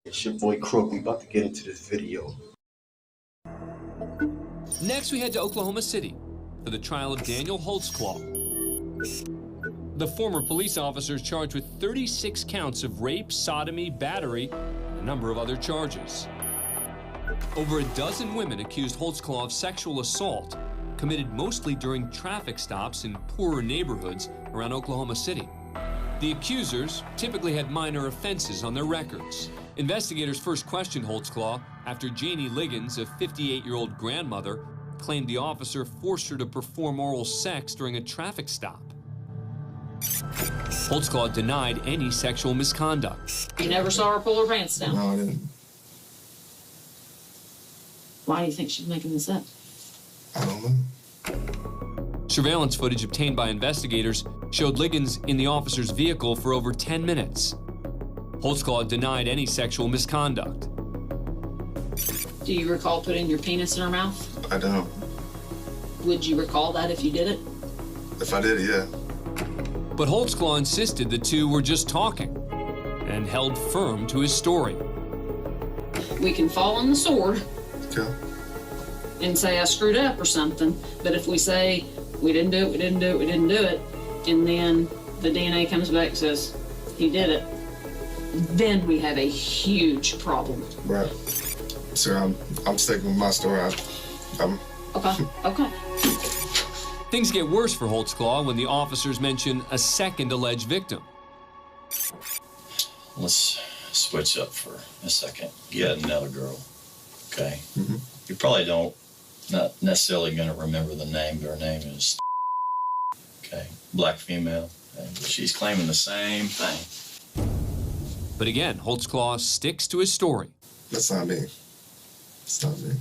It's your boy Crook. We about to get into this video. Next, we head to Oklahoma City for the trial of Daniel Holtzclaw. The former police officer is charged with 36 counts of rape, sodomy, battery, and a number of other charges. Over a dozen women accused Holtzclaw of sexual assault, committed mostly during traffic stops in poorer neighborhoods around Oklahoma City. The accusers typically had minor offenses on their records. Investigators first questioned Holtzclaw after Janie Liggins, a 58-year-old grandmother, claimed the officer forced her to perform oral sex during a traffic stop. Holtzclaw denied any sexual misconduct. You never saw her pull her pants down? No, I didn't. Why do you think she's making this up? I don't know. Surveillance footage obtained by investigators showed Liggins in the officer's vehicle for over 10 minutes. Holtzclaw denied any sexual misconduct. Do you recall putting your penis in her mouth? I don't. Would you recall that if you did it? If I did, yeah. But Holtzclaw insisted the two were just talking and held firm to his story. We can fall on the sword Okay. and say I screwed up or something, but if we say we didn't do it, we didn't do it, we didn't do it, and then the DNA comes back and says he did it, then we have a huge problem. Right. So I'm sticking with my story. Okay. Things get worse for Holtzclaw when the officers mention a second alleged victim. Let's switch up for a second. You had another girl, okay? Mm-hmm. You probably not necessarily going to remember the name, but her name is okay, black female. Okay? She's claiming the same thing. But again, Holtzclaw sticks to his story. That's not me. It's not me.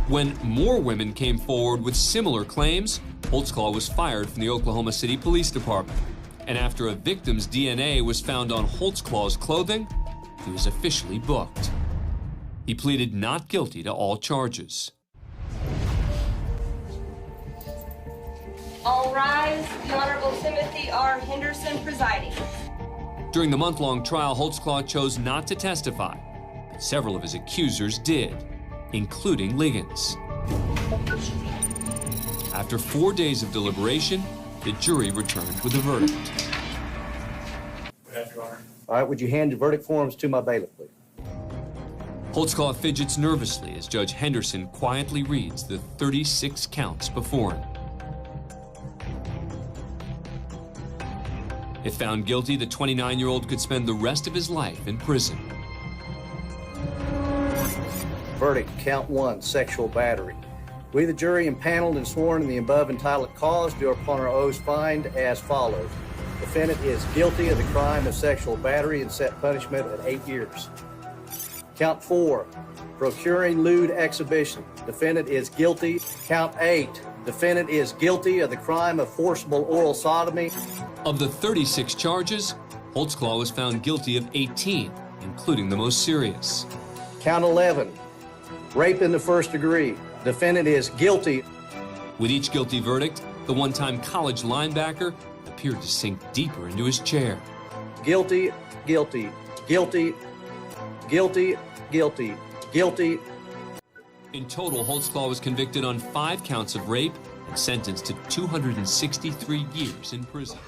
When more women came forward with similar claims, Holtzclaw was fired from the Oklahoma City Police Department. And after a victim's DNA was found on Holtzclaw's clothing, he was officially booked. He pleaded not guilty to all charges. All rise. The Honorable Timothy R. Henderson presiding. During the month-long trial, Holtzclaw chose not to testify, but several of his accusers did, including Liggins. After 4 days of deliberation, the jury returned with a verdict. All right, would you hand your verdict forms to my bailiff, please? Holtzclaw fidgets nervously as Judge Henderson quietly reads the 36 counts before him. If found guilty, the 29-year-old could spend the rest of his life in prison. Verdict, count 1, sexual battery. We, the jury, impaneled and sworn in the above entitled cause, do upon our oaths find as follows. Defendant is guilty of the crime of sexual battery and set punishment at 8 years. Count 4, procuring lewd exhibition. Defendant is guilty. Count 8, defendant is guilty of the crime of forcible oral sodomy. Of the 36 charges, Holtzclaw was found guilty of 18, including the most serious. Count 11, rape in the first degree. Defendant is guilty. With each guilty verdict, the one-time college linebacker appeared to sink deeper into his chair. Guilty, guilty, guilty, guilty, guilty, guilty. In total, Holtzclaw was convicted on 5 counts of rape and sentenced to 263 years in prison.